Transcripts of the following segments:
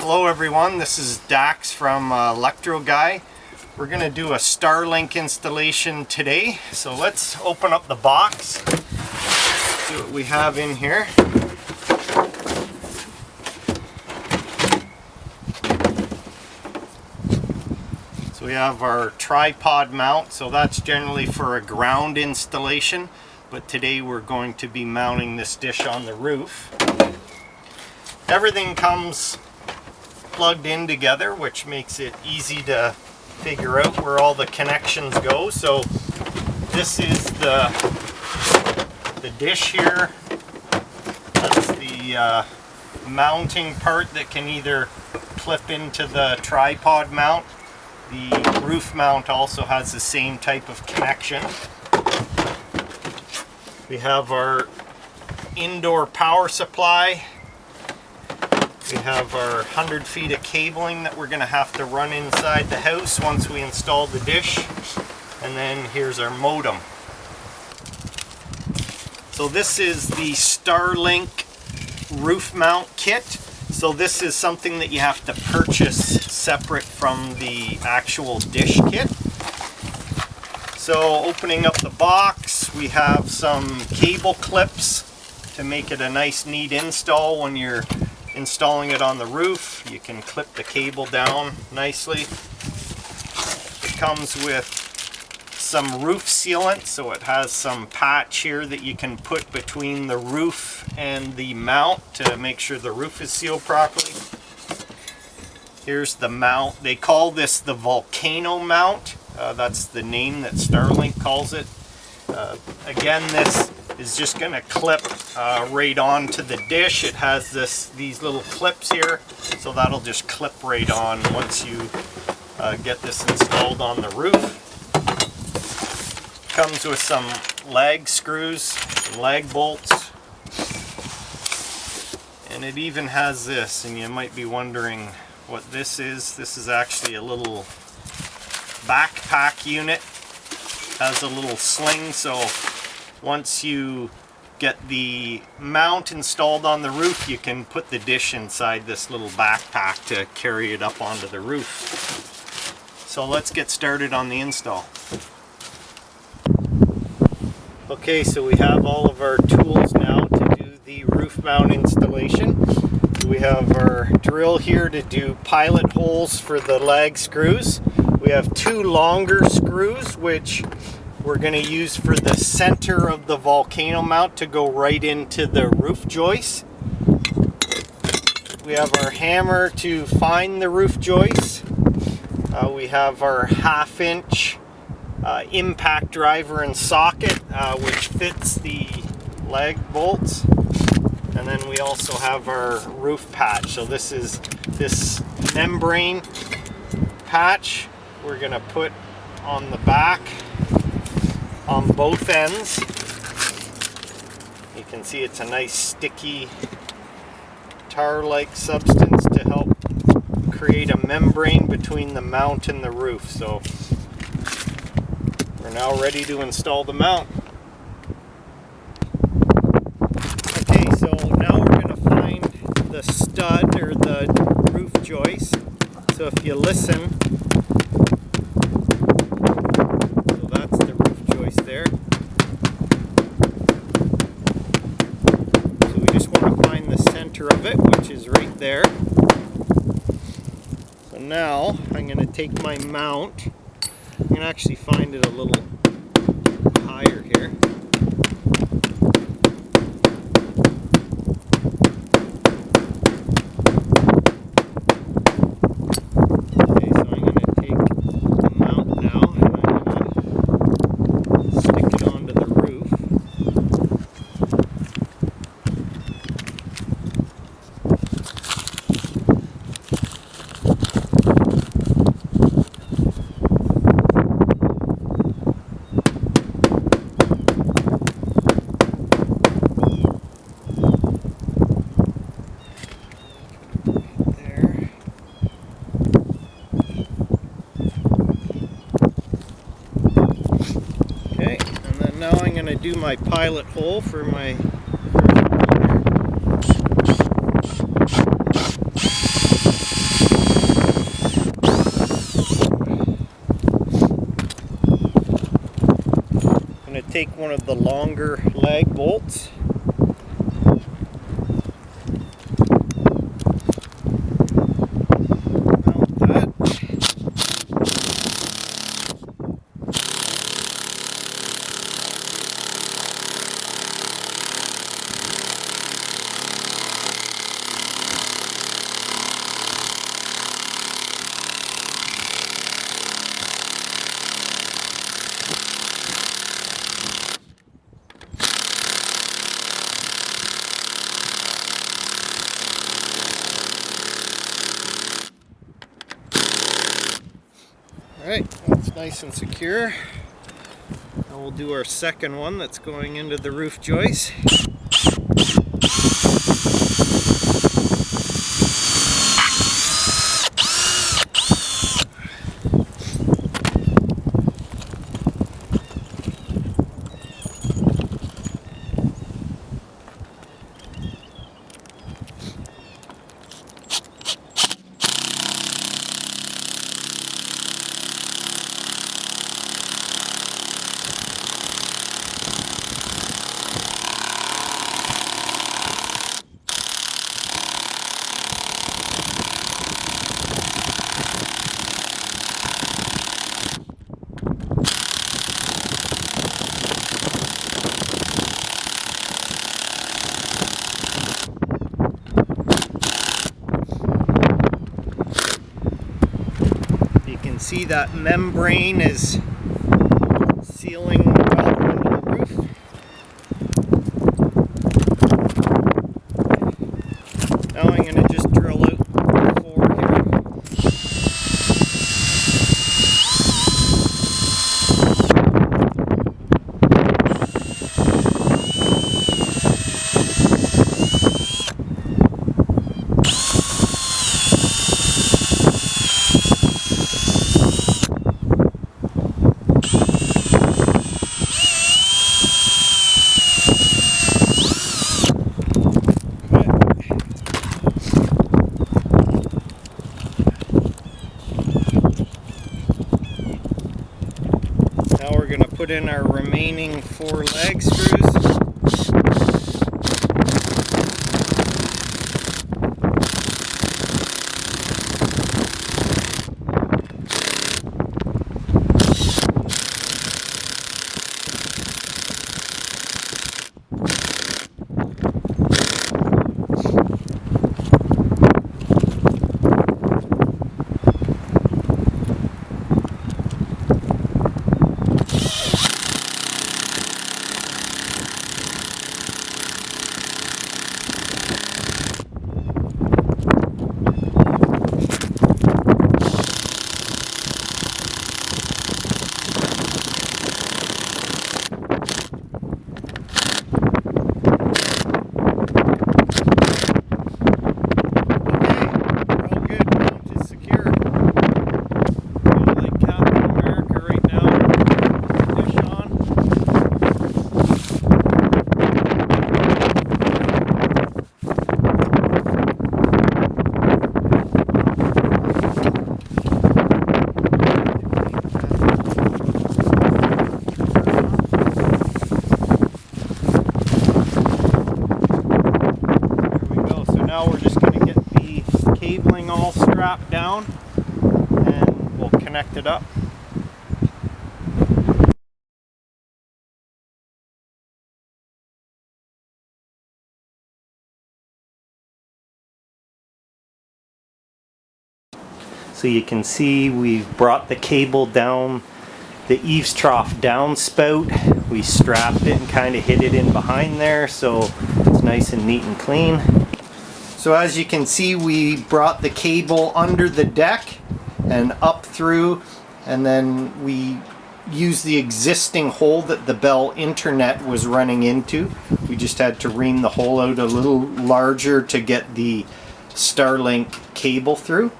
Hello everyone, this is Dax from Electro Guy. We're going to do a Starlink installation today. So let's open up the box, see what we have in here. So we have our tripod mount, so that's generally for a ground installation, but today we're going to be mounting this dish on the roof. Everything comes plugged in together, which makes it easy to figure out where all the connections go. So this is the dish here. That's the mounting part that can either clip into the tripod mount. The roof mount also has the same type of connection. We have our indoor power supply. We have our 100 feet of cabling that we're going to have to run inside the house once we install the dish. And then here's our modem. So this is the Starlink roof mount kit. So this is something that you have to purchase separate from the actual dish kit. So opening up the box, we have some cable clips to make it a nice neat install. When you're installing it on the roof, you can clip the cable down nicely. It comes with some roof sealant, so it has some patch here that you can put between the roof and the mount to make sure the roof is sealed properly. Here's the mount. They call this the volcano mount. That's the name that Starlink calls it. Again, this is just going to clip right onto the dish. It has these little clips here, so that'll just clip right on once you get this installed on the roof. Comes with some lag screws, some lag bolts, and it even has this, and you might be wondering what this is. This is actually a little backpack unit. It has a little sling, so once you get the mount installed on the roof, you can put the dish inside this little backpack to carry it up onto the roof. So let's get started on the install. Okay, so we have all of our tools now to do the roof mount installation. We have our drill here to do pilot holes for the lag screws. We have two longer screws, which we're going to use for the center of the volcano mount to go right into the roof joist. We have our hammer to find the roof joist. We have our 1/2-inch impact driver and socket, which fits the lag bolts. And then we also have our roof patch. So this is this membrane patch we're going to put on the back on both ends. You can see it's a nice sticky tar-like substance to help create a membrane between the mount and the roof. So we're now ready to install the mount. Okay, so now we're going to find the stud or the roof joist. So if you listen, so that's the roof joist there. So we just want to find the center of it, which is right there. So now I'm going to take my mount. I'm going to actually find it a little higher here. Okay, so I'm going to take the mount now and I'm going to stick it onto the roof. going to do my pilot hole for my take one of the longer leg bolts. Mount that. Alright, that's nice and secure. Now we'll do our second one that's going into the roof joist. See that membrane is sealing well into the roof. Now I'm going to just drill out the floor here. Now we're going to put in our remaining 4 leg screws. Now we're just going to get the cabling all strapped down and we'll connect it up. So you can see we've brought the cable down the eaves trough downspout. We strapped it and kind of hid it in behind there so it's nice and neat and clean. So as you can see, we brought the cable under the deck and up through, and then we used the existing hole that the Bell internet was running into. We just had to ream the hole out a little larger to get the Starlink cable through,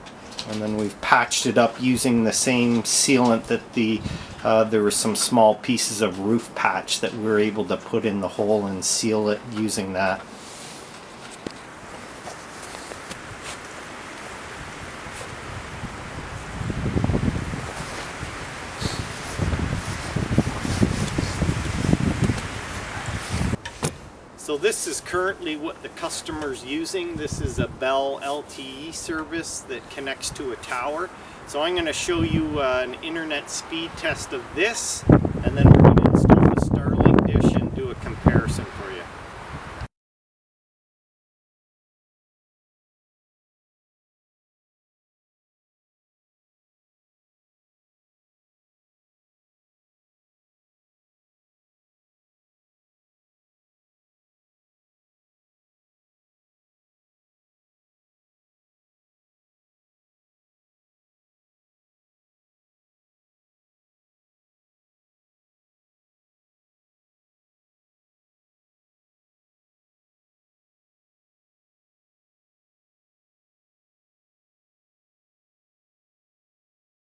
and then we've patched it up using the same sealant that there were some small pieces of roof patch that we were able to put in the hole and seal it using that. So this is currently what the customer's using. This is a Bell LTE service that connects to a tower. So I'm going to show you an internet speed test of this